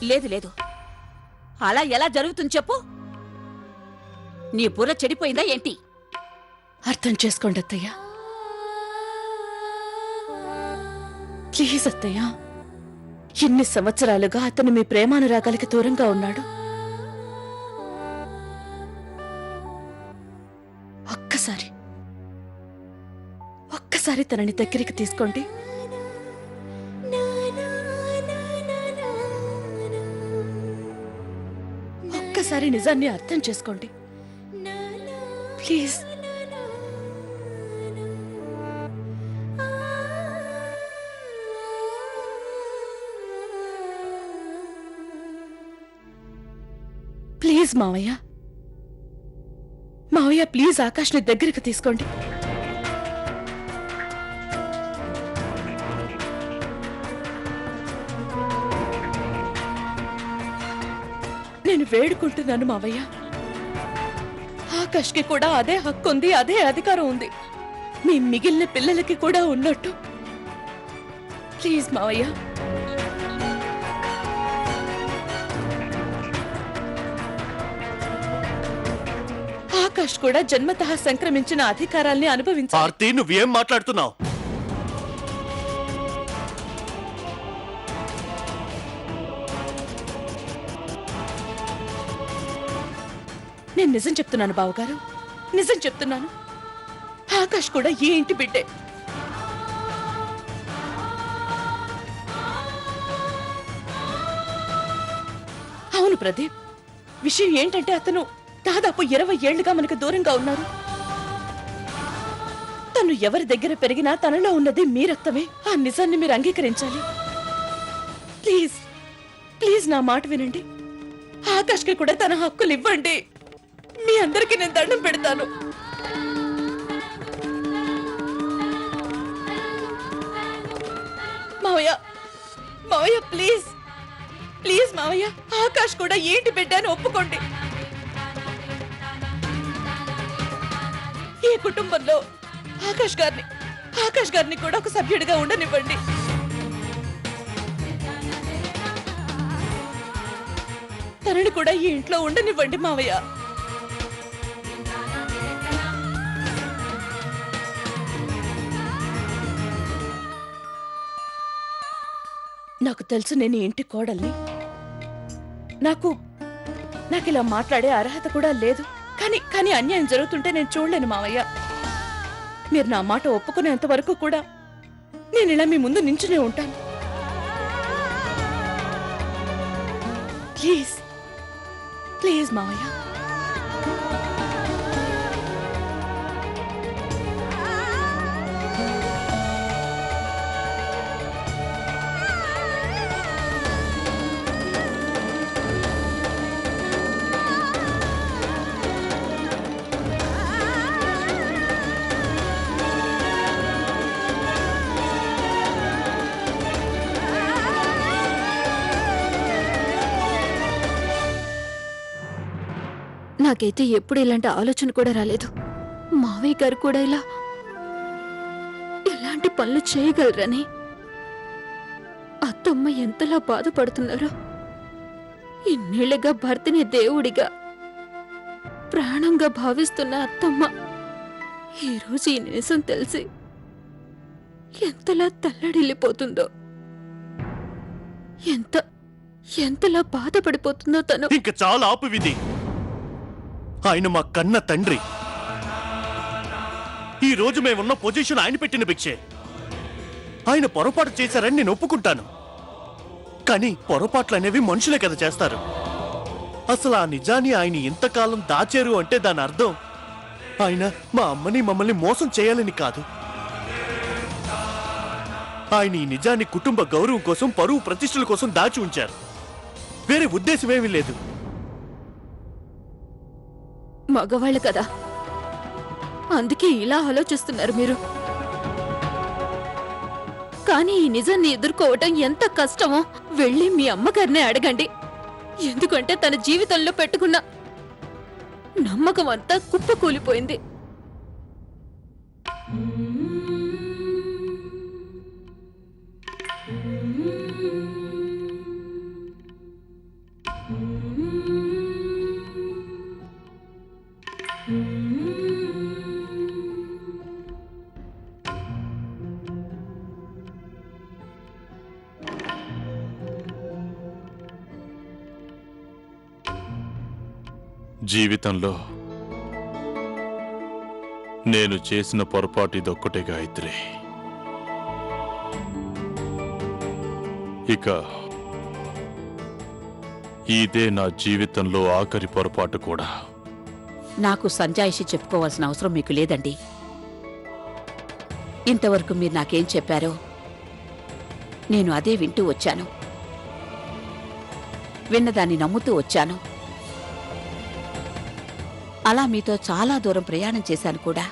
లేదు లేదు, అలా ఎలా జరుగుతుంది చెప్పు. నీ బుర్ర చెడిపోయిందా ఏంటి? అర్థం చేసుకోండి అత్తయ్య, ప్లీజ్ అత్తయ్య. ఎన్ని సంవత్సరాలుగా అతను మీ ప్రేమానురాగాలకి దూరంగా ఉన్నాడు. ఒక్కసారి తనని దగ్గరికి తీసుకోండి. ఒక్కసారి నిజాన్ని అర్థం చేసుకోండి ప్లీజ్. ప్లీజ్ మావయ్య, మావయ్య ప్లీజ్ ఆకాష్ని దగ్గరికి తీసుకోండి. నేను వేడుకుంటున్నాను మావయ్య, ఆకాష్కి కూడా అదే హక్కు ఉంది, అదే అధికారం ఉంది, మీ మిగిలిన పిల్లలకి కూడా ఉన్నట్టు. ప్లీజ్ మావయ్య. ఆకాష్ కూడా జన్మతః సంక్రమించిన అధికారాల్ని అనుభవించాలి. నువ్వేం మాట్లాడుతున్నావు? నేను నిజం చెప్తున్నాను బావగారు, నిజం చెప్తున్నాను. ఆకాష్ కూడా ఈ ఇంటి బిడ్డే. అవును ప్రదీప్, విషయం ఏంటంటే అతను దాదాపు 20 ఏళ్లుగా మనకు దూరంగా ఉన్నారు. తను ఎవరి దగ్గర పెరిగినా తనలో ఉన్నది మీ రక్తమే. ఆ నిజాన్ని మీరు అంగీకరించాలి. ప్లీజ్ ప్లీజ్ నా మాట వినండి. ఆకాష్కి కూడా తన హక్కులు ఇవ్వండి. మీ అందరికీ నేను దండం పెడతాను. మావయ్య, మావయ్య ప్లీజ్ ప్లీజ్ మావయ్య, ఆకాష్ కూడా ఏంటి బిడ్డ అని ఒప్పుకోండి. ఈ కుటుంబంలో ఆకాష్ గారిని కూడా ఒక సభ్యుడిగా ఉండనివ్వండి. తనని కూడా ఈ ఇంట్లో ఉండనివ్వండి మావయ్య. నాకు తెలుసు నేను ఇంటి కోడల్ని, నాకు ఇలా మాట్లాడే అర్హత కూడా లేదు. కానీ అన్యాయం జరుగుతుంటే నేను చూడలేను మావయ్య. మీరు నా మాట ఒప్పుకునేంత వరకు కూడా నేను ఇలా మీ ముందు నించునే ఉంటాను. ప్లీజ్ ప్లీజ్ మావయ్య. నాకైతే ఎప్పుడు ఇలాంటి ఆలోచన కూడా రాలేదు. మావయ్య గారు కూడా ఇలాంటి పనులు చేయగలరని. అత్తమ్మ ఎంతలా బాధపడుతున్నారో. ఇన్నేళ్లుగా భర్తని దేవుడిగా ప్రాణంగా భావిస్తున్న అత్తమ్మ ఈరోజు ఈ నిజం తెలిసి ఎంతలా తల్లడిల్లిపోతుందో, ఎంతలా బాధపడిపోతుందో తను. ఇంకా చాలా ఆపు విధి. ఆయన మా కన్న తండ్రి. ఈ రోజు మేమున్న పొజిషన్ ఆయన పెట్టిన భిక్షే. ఆయన పొరపాటు చేశారని నేను ఒప్పుకుంటాను. కానీ పొరపాట్లు అనేవి మనుషులే కదా చేస్తారు. అసలు ఆ నిజాన్ని ఆయన ఇంతకాలం దాచారు అంటే దాని అర్థం ఆయన మా అమ్మని మమ్మల్ని మోసం చేయాలని కాదు. ఆయన ఈ నిజాన్ని కుటుంబ గౌరవం కోసం, పరువు ప్రతిష్టల కోసం దాచి ఉంచారు. వేరే ఉద్దేశమేమీ లేదు. మగవాళ్ళు కదా, అందుకే ఇలా ఆలోచిస్తున్నారు మీరు. కానీ ఈ నిజాన్ని ఎదుర్కోవటం ఎంత కష్టమో వెళ్ళి మీ అమ్మగారినే అడగండి. ఎందుకంటే తన జీవితంలో పెట్టుకున్న నమ్మకం అంతా కుప్పకూలిపోయింది. జీవితంలో నేను చేసిన పొరపాటు ఇదొక్కటే గాయత్రి. ఇక ఇదే నా జీవితంలో ఆఖరి పొరపాటు కూడా. నాకు సంజాయిషి చెప్పుకోవాల్సిన అవసరం మీకు లేదండి. ఇంతవరకు మీరు నాకేం చెప్పారో నేను అదే వింటూ వచ్చాను, విన్నదాన్ని నమ్ముతూ వచ్చాను. అలా మీతో చాలా దూరం ప్రయాణం చేశాను కూడా.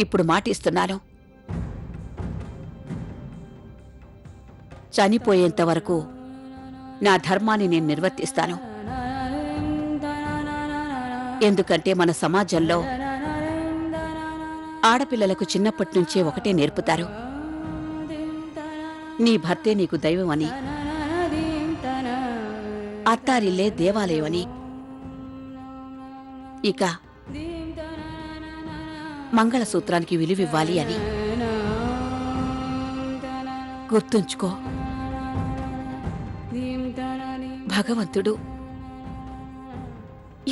ఇప్పుడు మాటిస్తున్నాను, చనిపోయేంత వరకు నా ధర్మాన్ని నేను నిర్వర్తిస్తాను. ఎందుకంటే మన సమాజంలో ఆడపిల్లలకు చిన్నప్పటి నుంచే ఒకటే నేర్పుతారు, నీ భర్తే నీకు దైవం అని, అత్తారిల్లే దేవాలయం అని. ఇక మంగళసూత్రానికి విలువివ్వాలి అని. గుర్తుంచుకో, భగవంతుడు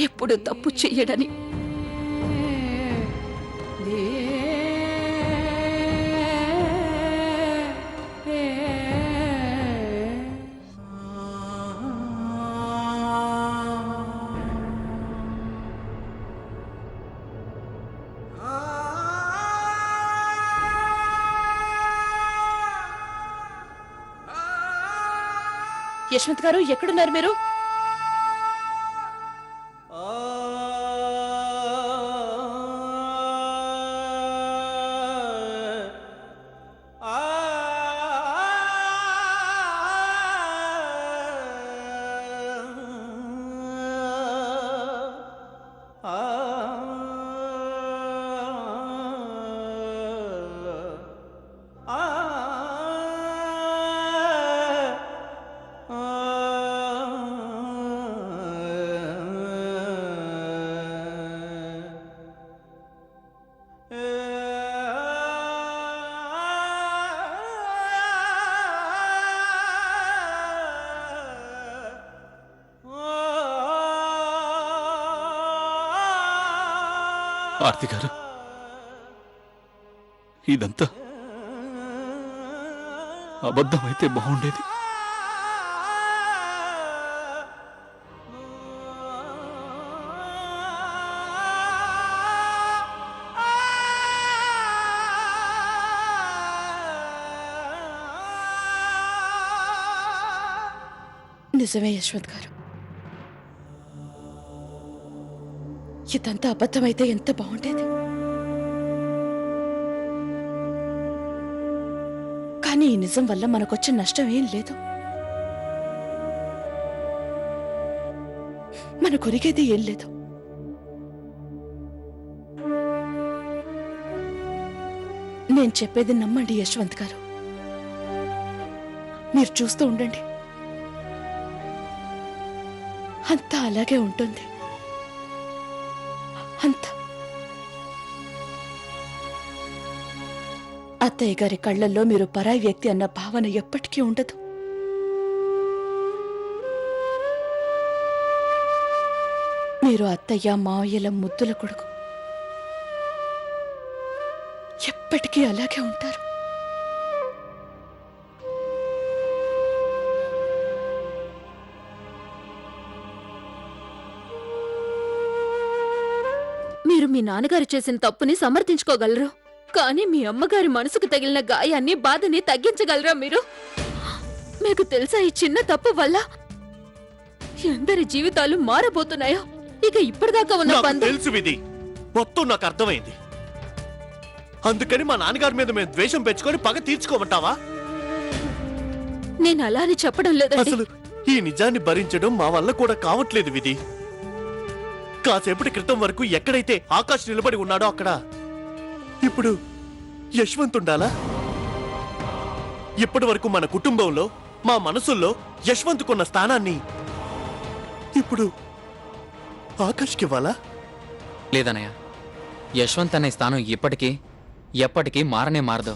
ఎప్పుడు తప్పు చెయ్యడని. యశ్వంత్ గారు, ఎక్కడున్నారు మీరు? ఆర్తి గారు, ఇదంతా అబద్ధమైతే బాగుండేది. నిజమే యశ్వంత్ గారు, ఇదంతా అబద్ధమైతే ఎంత బాగుండేది. కానీ ఈ నిజం వల్ల మనకొచ్చే నష్టం ఏం లేదు. మన కొరిగేది ఏం లేదు. నేను చెప్పేది నమ్మండి యశ్వంత్ గారు, మీరు చూస్తూ ఉండండి, అంతా అలాగే ఉంటుంది. అంతా అత్తయ్య గారి కళ్ళల్లో మీరు పరాయి వ్యక్తి అన్న భావన ఎప్పటికీ ఉండదు. మీరు అత్తయ్య మావయ్యల ముద్దుల కొడుకు, ఎప్పటికీ అలాగే ఉంటారు. మీరు మీ నాన్నగారు చేసిన తప్పుని సమర్థించుకోగలరు, కానీ మీ అమ్మగారి మనసుకు తగిలిన గాయాన్ని, బాధని తగ్గించగలరా మీరు? మీకు తెలుసా ఈ చిన్న తప్పు వల్ల ఎందరి జీవితాలు మారబోతున్నాయో? ఇక ఇప్పటిదాకా ఉన్న నాకు బంధం తెలుసు విధి, మొత్తం నాకు అర్థమైంది. అందుకని మా నాన్నగారి మీద మేము ద్వేషం పెంచుకొని పగ తీర్చుకోమంటావా? నేను అలా అని చెప్పడం లేదండి. అసలు ఈ నిజాన్ని భరించడం మా వల్ల కూడా కావట్లేదు విధి. కాసేపటి క్రితం వరకు ఎక్కడైతే ఆకాష్ నిలబడి ఉన్నాడో అక్కడ ఇప్పుడు యశ్వంత్ ఉండాలా? ఇప్పటి వరకు మన కుటుంబంలో, మా మనసుల్లో యశ్వంత్కున్న స్థానాన్ని ఇప్పుడు ఆకాష్కి ఇవ్వాలా? లేదన్నయ్య, యశ్వంత్ అనే స్థానం ఎప్పటికీ మారనే మారదు.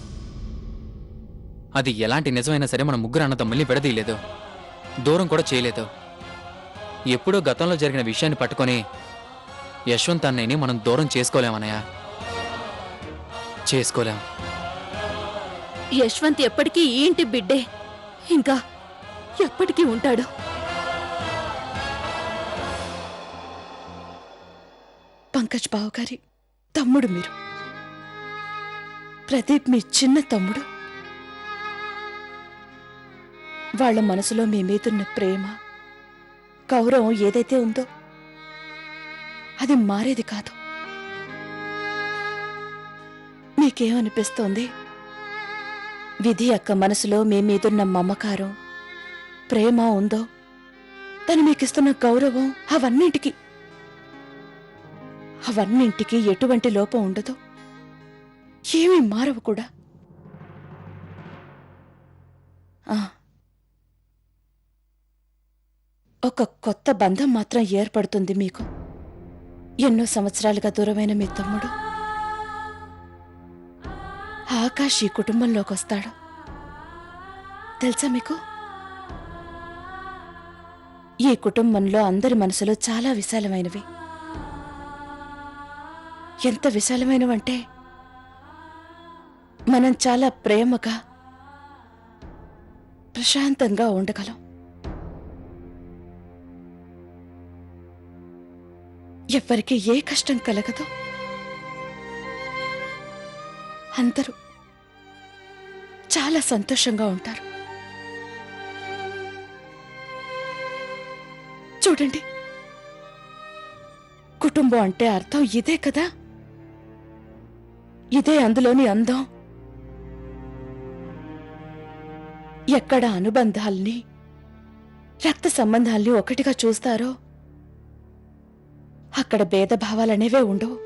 అది ఎలాంటి నిజమైనా సరే మన ముగ్గురు అన్నదమ్ముల్ని విడదీయలేదు, దూరం కూడా చేయలేదు. ఎప్పుడో గతంలో జరిగిన విషయాన్ని పట్టుకొని యశ్వంత్ అన్నయ్యని మనం దూరం చేసుకోలేమన్నయ్య. చేసుకోలేం. యశ్వంత్ ఎప్పటికీ ఈ ఇంటి బిడ్డే, ఇంకా ఎప్పటికీ ఉంటాడు. పంకజ్ బావగారి తమ్ముడు మీరు. ప్రదీప్ మీ చిన్న తమ్ముడు. వాళ్ళ మనసులో మీ మీదున్న ప్రేమ, గౌరవం ఏదైతే ఉందో అది మారేది కాదు. మీకేమనిపిస్తోంది? విధి అక్క మనసులో మీ మీదున్న మమకారం, ప్రేమ ఉందో, తను మీకిస్తున్న గౌరవం, అవన్నింటికి ఎటువంటి లోపం ఉండదు, ఏమీ మారవు కూడా. ఆ, ఒక కొత్త బంధం మాత్రం ఏర్పడుతుంది మీకు. ఎన్నో సంవత్సరాలుగా దూరమైన మీ తమ్ముడు ఆకాష్ ఈ కుటుంబంలోకి వస్తాడు. తెలుసా మీకు? ఈ కుటుంబంలో అందరి మనసులు చాలా విశాలమైనవి. ఎంత విశాలమైనవంటే మనం చాలా ప్రేమగా, ప్రశాంతంగా ఉండగలం. ఎవ్వరికి ఏ కష్టం కలగదు. అందరూ చాలా సంతోషంగా ఉంటారు. చూడండి, కుటుంబం అంటే అర్థం ఇదే కదా. ఇదే అందులోని అందం. ఎక్కడ అనుబంధాల్ని, రక్త సంబంధాల్ని ఒకటిగా చూస్తారో అక్కడ భేదభావాలనేవే ఉండవు.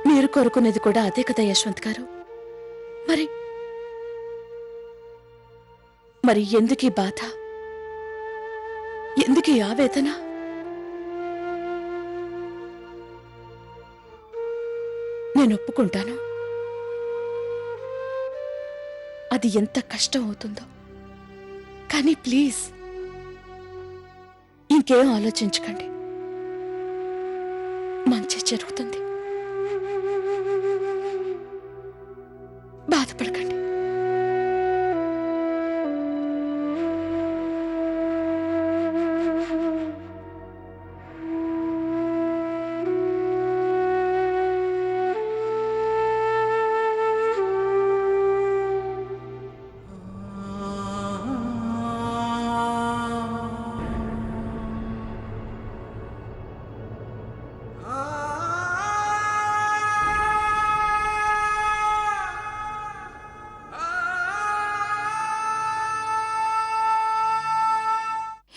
మీరు కోరుకునేది కూడా అదే కదా యశ్వంత్ గారు. మరి ఎందుకీ బాధ, ఎందుకీ ఆవేదన? నేను ఒప్పుకుంటాను, అది ఎంత కష్టం అవుతుందో. కానీ ప్లీజ్ ఇంకేం ఆలోచించకండి. మంచి జరుగుతుంది. బాధపడకండి.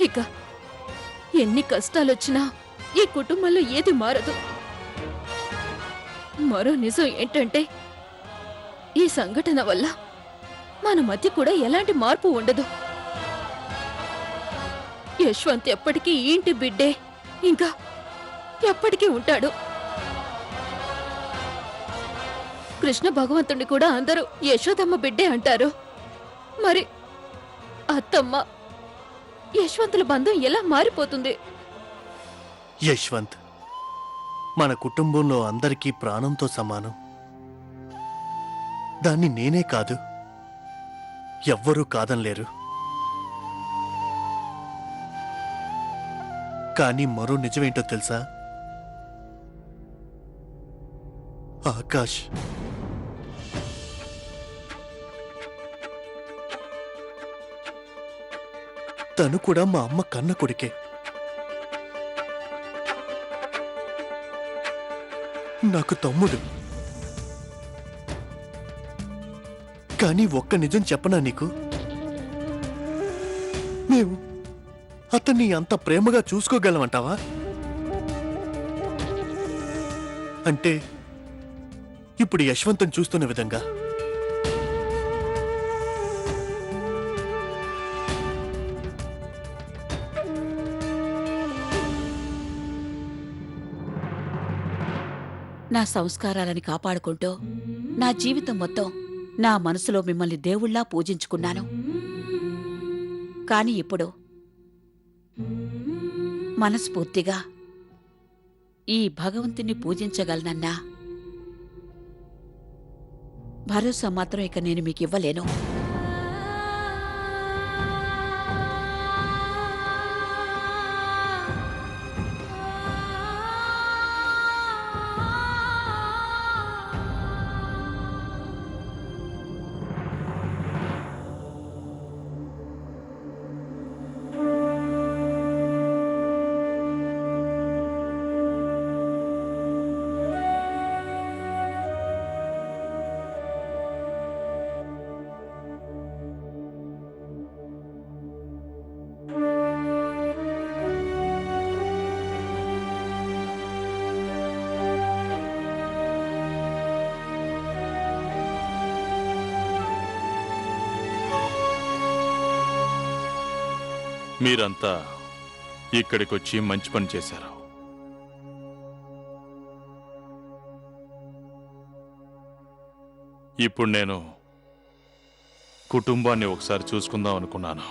ఇక ఎన్ని కష్టాలొచ్చినా ఈ కుటుంబంలో ఏది మారదు. మరో నిజం ఏంటంటే, ఈ సంఘటన వల్ల మన మధ్య కూడా ఎలాంటి మార్పు ఉండదు. యశ్వంత్ ఎప్పటికీ ఈ ఇంటి బిడ్డే, ఇంకా ఎప్పటికీ ఉంటాడు. కృష్ణ భగవంతుడిని కూడా అందరూ యశోదమ్మ బిడ్డే అంటారు. మరి అత్తమ్మ యశ్వంతుల బంధం ఎలా మారిపోతుంది? యశ్వంత్ మన కుటుంబంలో అందరికీ ప్రాణంతో సమానం. దాన్ని నేనే కాదు, ఎవ్వరూ కాదనలేరు. కానీ మరో నిజమేంటో తెలుసా? ఆకాష్ తను కూడా మా అమ్మ కన్న కొడుకే. నాకు తమ్ముడు. కానీ ఒక్క నిజం చెప్పనా నీకు? మేము అతన్ని అంత ప్రేమగా చూసుకోగలమంటావా? అంటే ఇప్పుడు యశ్వంతం చూస్తున్న విధంగా. నా సంస్కారాలని కాపాడుకుంటూ నా జీవితం మొత్తం నా మనసులో మిమ్మల్ని దేవుళ్లా పూజించుకున్నాను. కాని ఇప్పుడు మనస్ఫూర్తిగా ఈ భగవంతుని పూజించగలనన్నా భరోసా మాత్రం ఇక నేను మీకు ఇవ్వలేను. మీరంతా ఇక్కడికొచ్చి మంచి పని చేశారు. ఇప్పుడు నేను కుటుంబాన్ని ఒకసారి చూసుకుందాం అనుకున్నాను.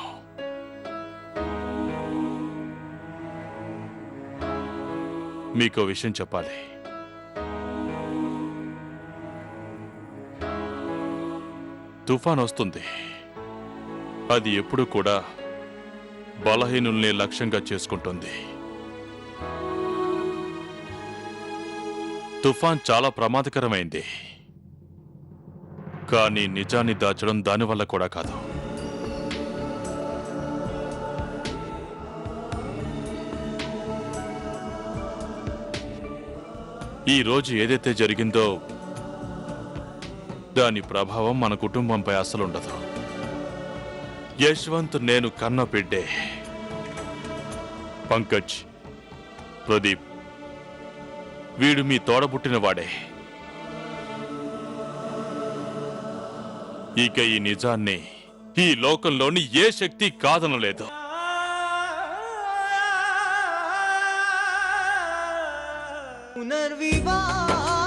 మీకో విషయం చెప్పాలి. తుఫాన్ వస్తుంది. అది ఎప్పుడు కూడా బలహీనుల్ని లక్ష్యంగా చేసుకుంటుంది. తుఫాన్ చాలా ప్రమాదకరమైంది, కానీ నిజాన్ని దాచడం దానివల్ల కూడా కాదు. ఈ రోజు ఏదైతే జరిగిందో దాని ప్రభావం మన కుటుంబంపై అసలుండదు. యశ్వంత్ నేను కన్న బిడ్డే. పంకజ్, ప్రదీప్ వీడు మీ తోడబుట్టిన వాడే. ఇక ఈ నిజాన్ని ఈ లోకంలోని ఏ శక్తి కాదనలేదు. పునర్వివాహ